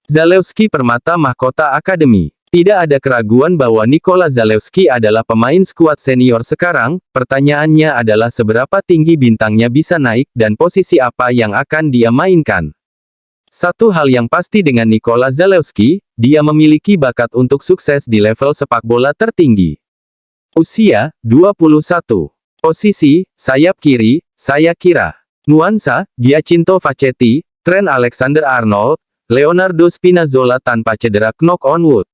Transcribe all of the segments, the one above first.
Zalewski Permata Mahkota Akademi. Tidak ada keraguan bahwa Nikola Zalewski adalah pemain skuad senior sekarang, pertanyaannya adalah seberapa tinggi bintangnya bisa naik, dan posisi apa yang akan dia mainkan. Satu hal yang pasti dengan Nikola Zalewski, dia memiliki bakat untuk sukses di level sepak bola tertinggi. Usia, 21. Posisi, sayap kiri, saya kira. Nuansa, Giacinto Facchetti, Trent Alexander-Arnold, Leonardo Spinazzola tanpa cedera knock on wood.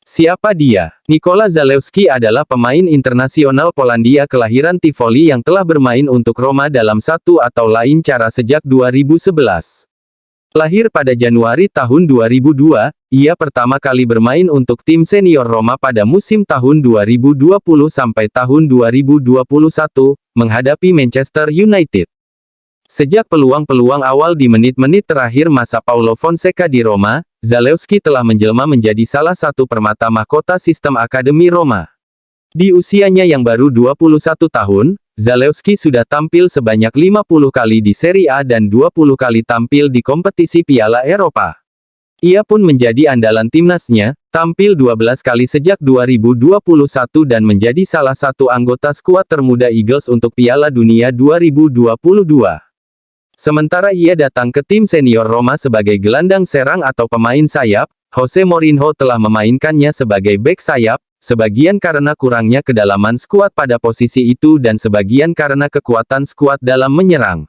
Siapa dia? Nikola Zalewski adalah pemain internasional Polandia kelahiran Tivoli yang telah bermain untuk Roma dalam satu atau lain cara sejak 2011. Lahir pada Januari tahun 2002, ia pertama kali bermain untuk tim senior Roma pada musim tahun 2020 sampai tahun 2021, menghadapi Manchester United. Sejak peluang-peluang awal di menit-menit terakhir masa Paulo Fonseca di Roma, Zalewski telah menjelma menjadi salah satu permata mahkota sistem Akademi Roma. Di usianya yang baru 21 tahun, Zalewski sudah tampil sebanyak 50 kali di Serie A dan 20 kali tampil di kompetisi Piala Eropa. Ia pun menjadi andalan timnasnya, tampil 12 kali sejak 2021 dan menjadi salah satu anggota skuad termuda Eagles untuk Piala Dunia 2022. Sementara ia datang ke tim senior Roma sebagai gelandang serang atau pemain sayap, Jose Mourinho telah memainkannya sebagai bek sayap, sebagian karena kurangnya kedalaman skuad pada posisi itu dan sebagian karena kekuatan skuad dalam menyerang.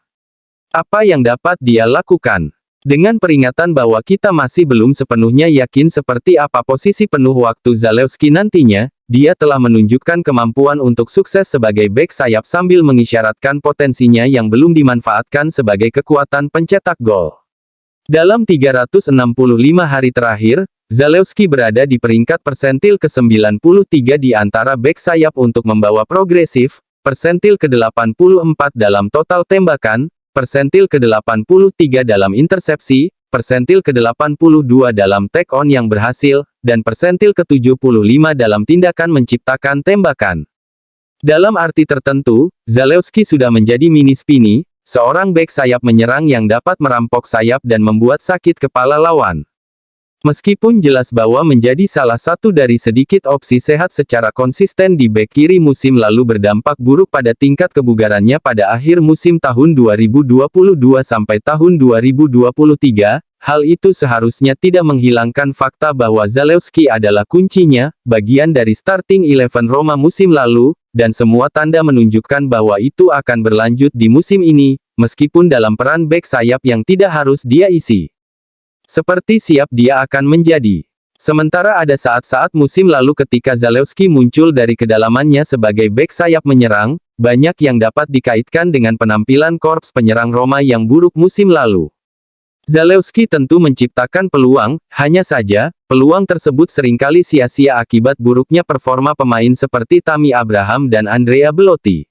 Apa yang dapat dia lakukan? Dengan peringatan bahwa kita masih belum sepenuhnya yakin seperti apa posisi penuh waktu Zalewski nantinya, dia telah menunjukkan kemampuan untuk sukses sebagai bek sayap sambil mengisyaratkan potensinya yang belum dimanfaatkan sebagai kekuatan pencetak gol. Dalam 365 hari terakhir, Zalewski berada di peringkat persentil ke-93 di antara bek sayap untuk membawa progresif, persentil ke-84 dalam total tembakan, persentil ke-83 dalam intersepsi, persentil ke-82 dalam take on yang berhasil, dan persentil ke-75 dalam tindakan menciptakan tembakan. Dalam arti tertentu, Zalewski sudah menjadi mini Spini, seorang bek sayap menyerang yang dapat merampok sayap dan membuat sakit kepala lawan. Meskipun jelas bahwa menjadi salah satu dari sedikit opsi sehat secara konsisten di bek kiri musim lalu berdampak buruk pada tingkat kebugarannya pada akhir musim tahun 2022 sampai tahun 2023, hal itu seharusnya tidak menghilangkan fakta bahwa Zalewski adalah kuncinya, bagian dari starting 11 Roma musim lalu, dan semua tanda menunjukkan bahwa itu akan berlanjut di musim ini, meskipun dalam peran bek sayap yang tidak harus dia isi. Seperti siap dia akan menjadi. Sementara ada saat-saat musim lalu ketika Zalewski muncul dari kedalamannya sebagai bek sayap menyerang, banyak yang dapat dikaitkan dengan penampilan korps penyerang Roma yang buruk musim lalu. Zalewski tentu menciptakan peluang, hanya saja, peluang tersebut seringkali sia-sia akibat buruknya performa pemain seperti Tammy Abraham dan Andrea Belotti.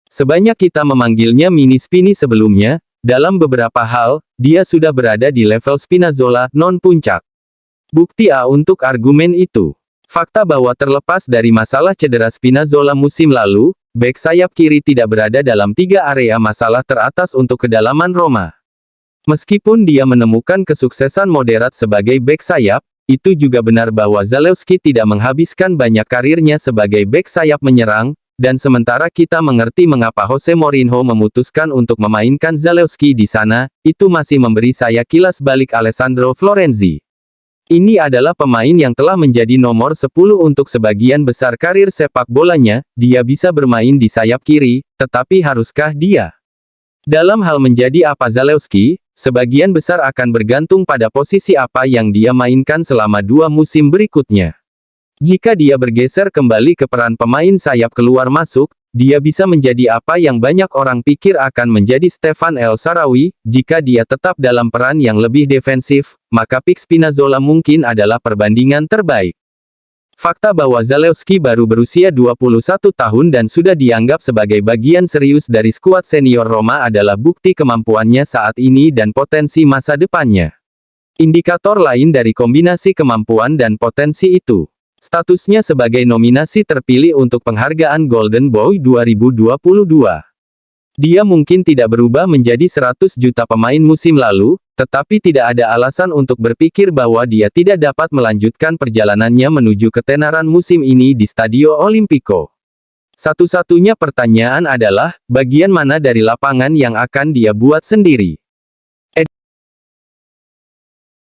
Sebanyak kita memanggilnya mini Spini sebelumnya, dalam beberapa hal, dia sudah berada di level Spinazzola, non-puncak. Bukti A untuk argumen itu. Fakta bahwa terlepas dari masalah cedera Spinazzola musim lalu, bek sayap kiri tidak berada dalam 3 area masalah teratas untuk kedalaman Roma. Meskipun dia menemukan kesuksesan moderat sebagai bek sayap, itu juga benar bahwa Zalewski tidak menghabiskan banyak karirnya sebagai bek sayap menyerang, dan sementara kita mengerti mengapa Jose Mourinho memutuskan untuk memainkan Zalewski di sana, itu masih memberi saya kilas balik Alessandro Florenzi. Ini adalah pemain yang telah menjadi nomor 10 untuk sebagian besar karir sepak bolanya, dia bisa bermain di sayap kiri, tetapi haruskah dia? Dalam hal menjadi apa Zalewski, sebagian besar akan bergantung pada posisi apa yang dia mainkan selama 2 musim berikutnya. Jika dia bergeser kembali ke peran pemain sayap keluar masuk, dia bisa menjadi apa yang banyak orang pikir akan menjadi Stefan El Shaarawy. Jika dia tetap dalam peran yang lebih defensif, maka pick Spinazzola mungkin adalah perbandingan terbaik. Fakta bahwa Zalewski baru berusia 21 tahun dan sudah dianggap sebagai bagian serius dari skuad senior Roma adalah bukti kemampuannya saat ini dan potensi masa depannya. Indikator lain dari kombinasi kemampuan dan potensi itu. Statusnya sebagai nominasi terpilih untuk penghargaan Golden Boy 2022. Dia mungkin tidak berubah menjadi 100 juta pemain musim lalu, tetapi tidak ada alasan untuk berpikir bahwa dia tidak dapat melanjutkan perjalanannya menuju ketenaran musim ini di Stadio Olimpico. Satu-satunya pertanyaan adalah, bagian mana dari lapangan yang akan dia buat sendiri?